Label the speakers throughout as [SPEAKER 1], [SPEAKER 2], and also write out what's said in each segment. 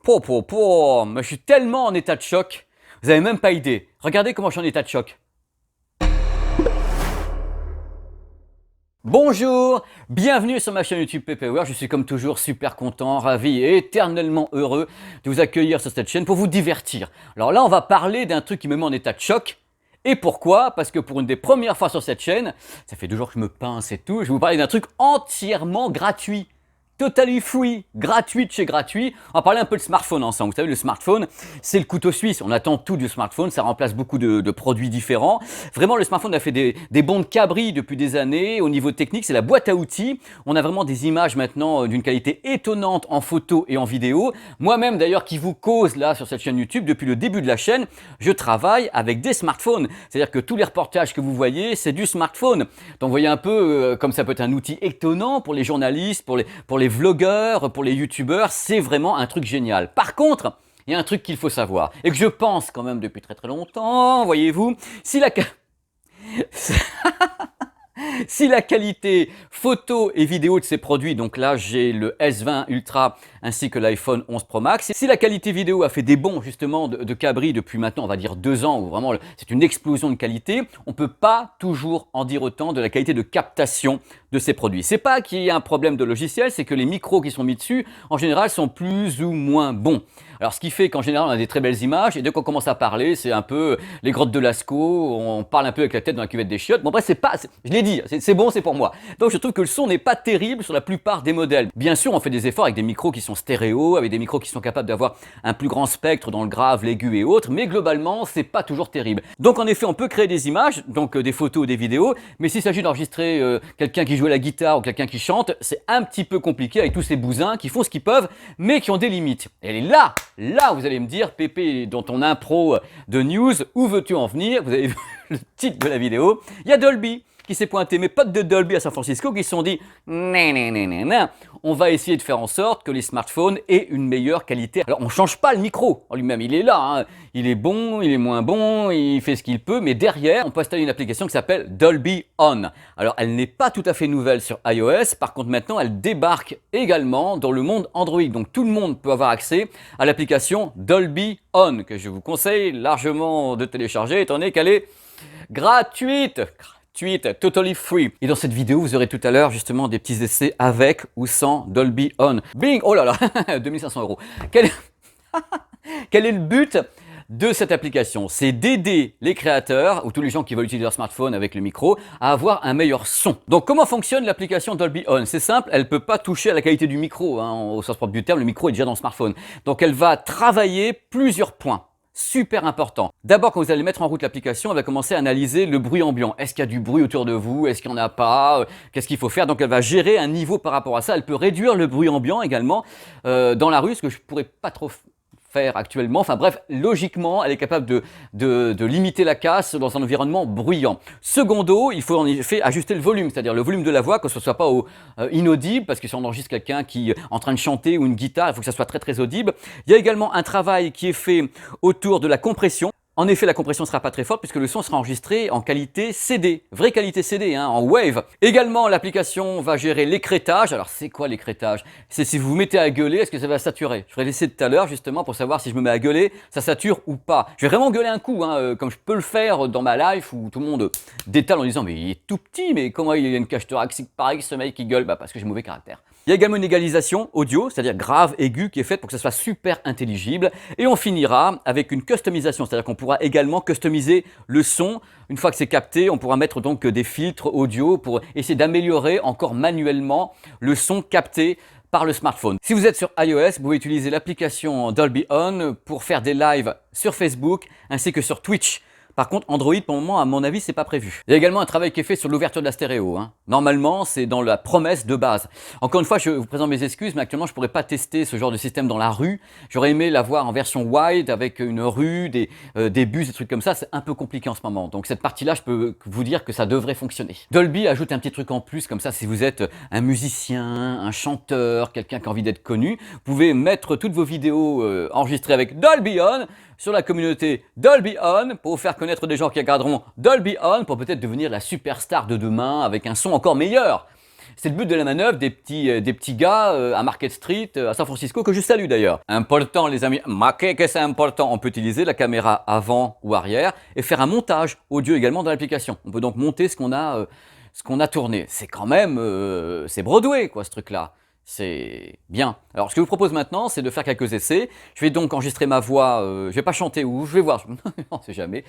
[SPEAKER 1] Mais je suis tellement en état de choc, vous avez même pas idée. Regardez comment je suis en état de choc. Bonjour, bienvenue sur ma chaîne YouTube PPWare. Je suis comme toujours super content, ravi et éternellement heureux de vous accueillir sur cette chaîne pour vous divertir. Alors là, on va parler d'un truc qui me met en état de choc. Et pourquoi? Parce que pour une des premières fois sur cette chaîne, ça fait 2 jours que je me pince et tout, je vais vous parler d'un truc entièrement gratuit. Totally free, gratuit de chez gratuit. On va parler un peu de smartphone ensemble. Vous savez, le smartphone, c'est le couteau suisse. On attend tout du smartphone, ça remplace beaucoup de produits différents. Vraiment, le smartphone a fait des bons de cabri depuis des années. Au niveau technique, c'est la boîte à outils. On a vraiment des images maintenant d'une qualité étonnante en photo et en vidéo. Moi-même, d'ailleurs, qui vous cause là sur cette chaîne YouTube, depuis le début de la chaîne, je travaille avec des smartphones. C'est-à-dire que tous les reportages que vous voyez, c'est du smartphone. Donc, vous voyez un peu comme ça peut être un outil étonnant pour les journalistes, pour les vlogueurs, pour les youtubeurs, c'est vraiment un truc génial. Par contre, il y a un truc qu'il faut savoir, et que je pense quand même depuis très longtemps, voyez-vous, si la qualité photo et vidéo de ces produits, donc là j'ai le S20 Ultra ainsi que l'iPhone 11 Pro Max, si la qualité vidéo a fait des bons justement de cabri depuis maintenant on va dire 2 ans, où vraiment c'est une explosion de qualité, on ne peut pas toujours en dire autant de la qualité de captation de ces produits. C'est pas qu'il y a un problème de logiciel, c'est que les micros qui sont mis dessus en général sont plus ou moins bons. Alors ce qui fait qu'en général on a des très belles images et dès qu'on commence à parler c'est un peu les grottes de Lascaux, on parle un peu avec la tête dans la cuvette des chiottes. Bon bref, je l'ai dit, c'est bon, c'est pour moi. Donc je trouve que le son n'est pas terrible sur la plupart des modèles. Bien sûr on fait des efforts avec des micros qui sont stéréo, avec des micros qui sont capables d'avoir un plus grand spectre dans le grave, l'aigu et autres, mais globalement c'est pas toujours terrible. Donc en effet on peut créer des images, donc des photos ou des vidéos, mais s'il s'agit d'enregistrer quelqu'un qui joue à la guitare ou quelqu'un qui chante, c'est un petit peu compliqué avec tous ces bousins qui font ce qu'ils peuvent, mais qui ont des limites. Et là, vous allez me dire, Pépé, dans ton impro de news, où veux-tu en venir? Vous avez vu le titre de la vidéo, il y a Dolby qui s'est pointé, mes potes de Dolby à San Francisco qui se sont dit on va essayer de faire en sorte que les smartphones aient une meilleure qualité. Alors on ne change pas le micro en lui-même, il est là, hein. Il est bon, il est moins bon, il fait ce qu'il peut, mais derrière on peut installer une application qui s'appelle Dolby On. Alors elle n'est pas tout à fait nouvelle sur iOS, par contre maintenant elle débarque également dans le monde Android, donc tout le monde peut avoir accès à l'application Dolby On, que je vous conseille largement de télécharger étant donné qu'elle est gratuite. Totally free. Et dans cette vidéo, vous aurez tout à l'heure justement des petits essais avec ou sans Dolby On. Bing! Oh là là, 2500 €. Quel est le but de cette application? C'est d'aider les créateurs ou tous les gens qui veulent utiliser leur smartphone avec le micro à avoir un meilleur son. Donc comment fonctionne l'application Dolby On? C'est simple, elle ne peut pas toucher à la qualité du micro, hein, au sens propre du terme, le micro est déjà dans le smartphone. Donc elle va travailler plusieurs points. Super important. D'abord, quand vous allez mettre en route l'application, elle va commencer à analyser le bruit ambiant. Est-ce qu'il y a du bruit autour de vous? Est-ce qu'il n'y en a pas? Qu'est-ce qu'il faut faire? Donc elle va gérer un niveau par rapport à ça. Elle peut réduire le bruit ambiant également dans la rue, ce que je ne pourrais pas trop faire actuellement. Enfin bref, logiquement, elle est capable de limiter la casse dans un environnement bruyant. Secondo, il faut en effet ajuster le volume, c'est-à-dire le volume de la voix, que ce ne soit pas inaudible, parce que si on enregistre quelqu'un qui est en train de chanter ou une guitare, il faut que ça soit très audible. Il y a également un travail qui est fait autour de la compression. En effet, la compression ne sera pas très forte puisque le son sera enregistré en qualité CD, vraie qualité CD, hein, en wave. Également, l'application va gérer l'écrêtage. Alors, c'est quoi l'écrêtage? C'est si vous vous mettez à gueuler, est-ce que ça va saturer? Je ferai l'essai tout à l'heure justement pour savoir si je me mets à gueuler, ça sature ou pas. Je vais vraiment gueuler un coup, hein, comme je peux le faire dans ma life où tout le monde détale en disant mais il est tout petit, mais comment il a une cage thoracique pareille ce mec qui gueule? Bah parce que j'ai mauvais caractère. Il y a également une égalisation audio, c'est-à-dire grave, aigu, qui est faite pour que ça soit super intelligible. Et on finira avec une customisation, c'est-à-dire qu'on pourra également customiser le son. Une fois que c'est capté, on pourra mettre donc des filtres audio pour essayer d'améliorer encore manuellement le son capté par le smartphone. Si vous êtes sur iOS, vous pouvez utiliser l'application Dolby On pour faire des lives sur Facebook ainsi que sur Twitch. Par contre, Android, pour le moment, à mon avis, c'est pas prévu. Il y a également un travail qui est fait sur l'ouverture de la stéréo, hein. Normalement, c'est dans la promesse de base. Encore une fois, je vous présente mes excuses, mais actuellement, je pourrais pas tester ce genre de système dans la rue. J'aurais aimé l'avoir en version wide, avec une rue, des bus, des trucs comme ça. C'est un peu compliqué en ce moment. Donc, cette partie-là, je peux vous dire que ça devrait fonctionner. Dolby ajoute un petit truc en plus, comme ça, si vous êtes un musicien, un chanteur, quelqu'un qui a envie d'être connu, vous pouvez mettre toutes vos vidéos enregistrées avec Dolby On sur la communauté Dolby On pour vous faire connaître des gens qui regarderont Dolby On pour peut-être devenir la superstar de demain avec un son encore meilleur. C'est le but de la manœuvre des petits gars à Market Street, à San Francisco, que je salue d'ailleurs. Important les amis, marquez que c'est important. On peut utiliser la caméra avant ou arrière et faire un montage audio également dans l'application. On peut donc monter ce qu'on a tourné. C'est quand même, c'est Broadway quoi ce truc-là. C'est bien. Alors, ce que je vous propose maintenant, c'est de faire quelques essais. Je vais donc enregistrer ma voix, je vais pas chanter ou je vais voir, on sait jamais,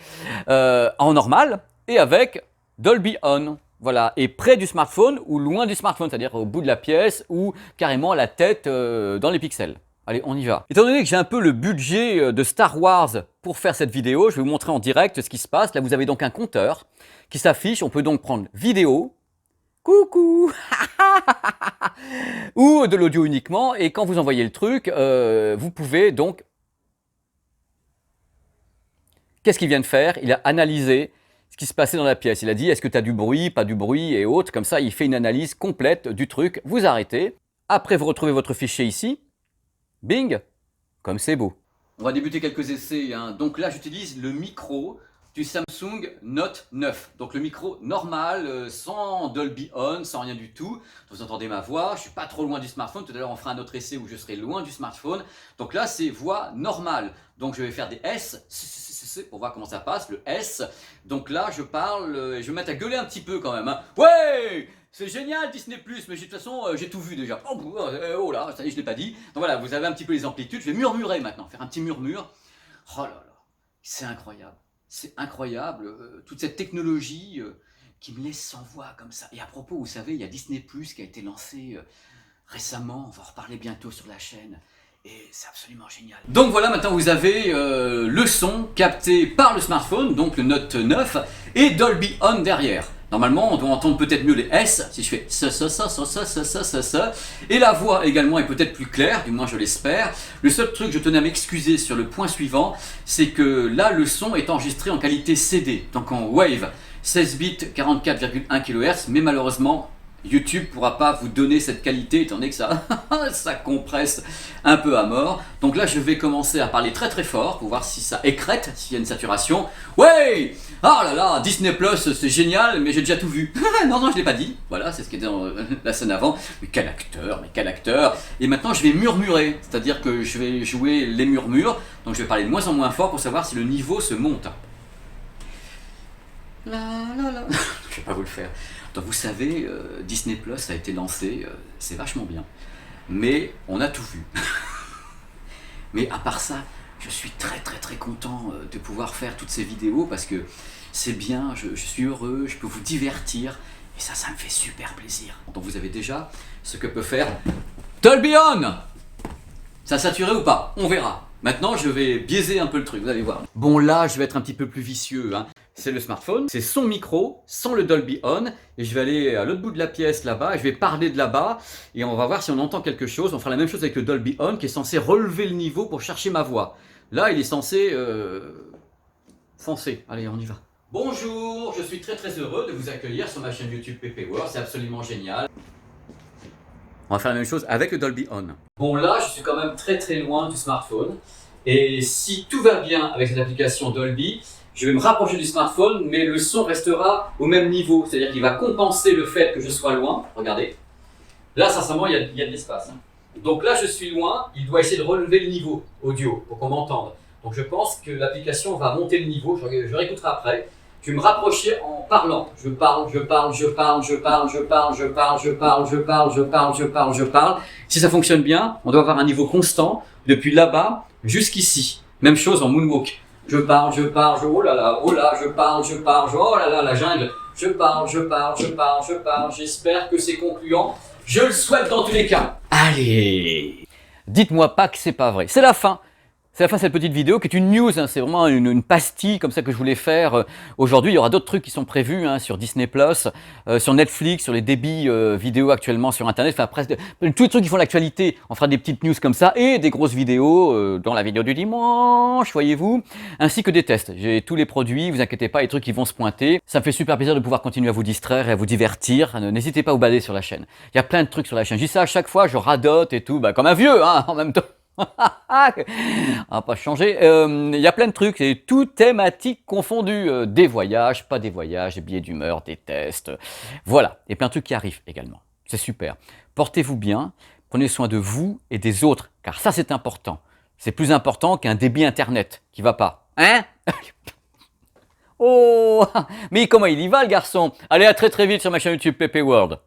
[SPEAKER 1] en normal et avec Dolby On. Voilà, et près du smartphone ou loin du smartphone, c'est-à-dire au bout de la pièce ou carrément la tête dans les pixels. Allez, on y va. Étant donné que j'ai un peu le budget de Star Wars pour faire cette vidéo, je vais vous montrer en direct ce qui se passe. Là, vous avez donc un compteur qui s'affiche. On peut donc prendre vidéo, coucou, ou de l'audio uniquement. Et quand vous envoyez le truc, vous pouvez donc... Qu'est-ce qu'il vient de faire? Il a analysé ce qui se passait dans la pièce. Il a dit, est-ce que tu as du bruit, pas du bruit et autres. Comme ça, il fait une analyse complète du truc. Vous arrêtez. Après, vous retrouvez votre fichier ici. Bing, comme c'est beau. On va débuter quelques essais. Hein. Donc là, j'utilise le micro du Samsung Note 9. Donc le micro normal, sans Dolby On, sans rien du tout. Vous entendez ma voix, je ne suis pas trop loin du smartphone. Tout à l'heure, on fera un autre essai où je serai loin du smartphone. Donc là, c'est voix normale. Donc je vais faire des S pour voir comment ça passe, le S. Donc là, je parle, je vais mettre à gueuler un petit peu quand même. Hein. Ouais! C'est génial Disney+, mais de toute façon, j'ai tout vu déjà. Oh là, ça y est, je ne l'ai pas dit. Donc voilà, vous avez un petit peu les amplitudes. Je vais murmurer maintenant, faire un petit murmure. Oh là là, c'est incroyable. C'est incroyable, toute cette technologie qui me laisse sans voix comme ça. Et à propos, vous savez, il y a Disney+, qui a été lancé récemment. On va en reparler bientôt sur la chaîne. Et c'est absolument génial. Donc voilà, maintenant vous avez le son capté par le smartphone, donc le Note 9, et Dolby On derrière. Normalement, on doit entendre peut-être mieux les S, si je fais ça. Et la voix également est peut-être plus claire, du moins je l'espère. Le seul truc, je tenais à m'excuser sur le point suivant, c'est que là, le son est enregistré en qualité CD, donc en Wave, 16 bits, 44,1 kHz, mais malheureusement, YouTube ne pourra pas vous donner cette qualité étant donné que ça compresse un peu à mort. Donc là, je vais commencer à parler très très fort pour voir si ça écrète, s'il y a une saturation. Ouais! Oh là là, Disney Plus, c'est génial, mais j'ai déjà tout vu. Non, je ne l'ai pas dit. Voilà, c'est ce qui était dans la scène avant. Mais quel acteur! Et maintenant, je vais murmurer, c'est-à-dire que je vais jouer les murmures. Donc je vais parler de moins en moins fort pour savoir si le niveau se monte. Je ne vais pas vous le faire. Donc vous savez, Disney Plus a été lancé, c'est vachement bien, mais on a tout vu. Mais à part ça, je suis très content de pouvoir faire toutes ces vidéos parce que c'est bien, je suis heureux, je peux vous divertir et ça me fait super plaisir. Donc vous avez déjà ce que peut faire Dolby On. Ça a saturé ou pas? On verra. Maintenant, je vais biaiser un peu le truc, vous allez voir. Bon là, je vais être un petit peu plus vicieux, hein. C'est le smartphone, c'est son micro, sans le Dolby On, et je vais aller à l'autre bout de la pièce là-bas, et je vais parler de là-bas, et on va voir si on entend quelque chose. On fera la même chose avec le Dolby On, qui est censé relever le niveau pour chercher ma voix. Là, il est censé foncer. Allez, on y va. Bonjour, je suis très heureux de vous accueillir sur ma chaîne YouTube PP World, c'est absolument génial. On va faire la même chose avec le Dolby On. Bon là, je suis quand même très loin du smartphone, et si tout va bien avec cette application Dolby, je vais me rapprocher du smartphone, mais le son restera au même niveau. C'est-à-dire qu'il va compenser le fait que je sois loin. Regardez. Là, sincèrement, il y a de l'espace. Hein. Donc là, je suis loin. Il doit essayer de relever le niveau audio pour qu'on m'entende. Donc je pense que l'application va monter le niveau. Je réécouterai après. Je vais me rapprocher en parlant. Je parle. Si ça fonctionne bien, on doit avoir un niveau constant depuis là-bas jusqu'ici. Même chose en moonwalk. Je parle, oh là, je parle, oh là là, la jungle. Je parle, j'espère que c'est concluant. Je le souhaite dans tous les cas. Allez! Dites-moi pas que c'est pas vrai. C'est la fin. C'est la fin de cette petite vidéo qui est une news, hein. C'est vraiment une pastille comme ça que je voulais faire aujourd'hui. Il y aura d'autres trucs qui sont prévus hein, sur Disney+, sur Netflix, sur les débits vidéo actuellement sur Internet. Enfin, presque tous les trucs qui font l'actualité. On fera des petites news comme ça et des grosses vidéos, dans la vidéo du dimanche, voyez-vous, ainsi que des tests. J'ai tous les produits, vous inquiétez pas, les trucs qui vont se pointer. Ça me fait super plaisir de pouvoir continuer à vous distraire et à vous divertir. N'hésitez pas à vous balader sur la chaîne. Il y a plein de trucs sur la chaîne. Je dis ça à chaque fois, je radote et tout, comme un vieux hein, en même temps. On va pas changer. Il y a plein de trucs, c'est tout thématique confondu. Des voyages, pas des voyages, des billets d'humeur, des tests. Voilà, et plein de trucs qui arrivent également. C'est super. Portez-vous bien, prenez soin de vous et des autres, car ça c'est important. C'est plus important qu'un débit internet qui va pas. Hein? Oh! Mais comment il y va le garçon? Allez, à très très vite sur ma chaîne YouTube PP World.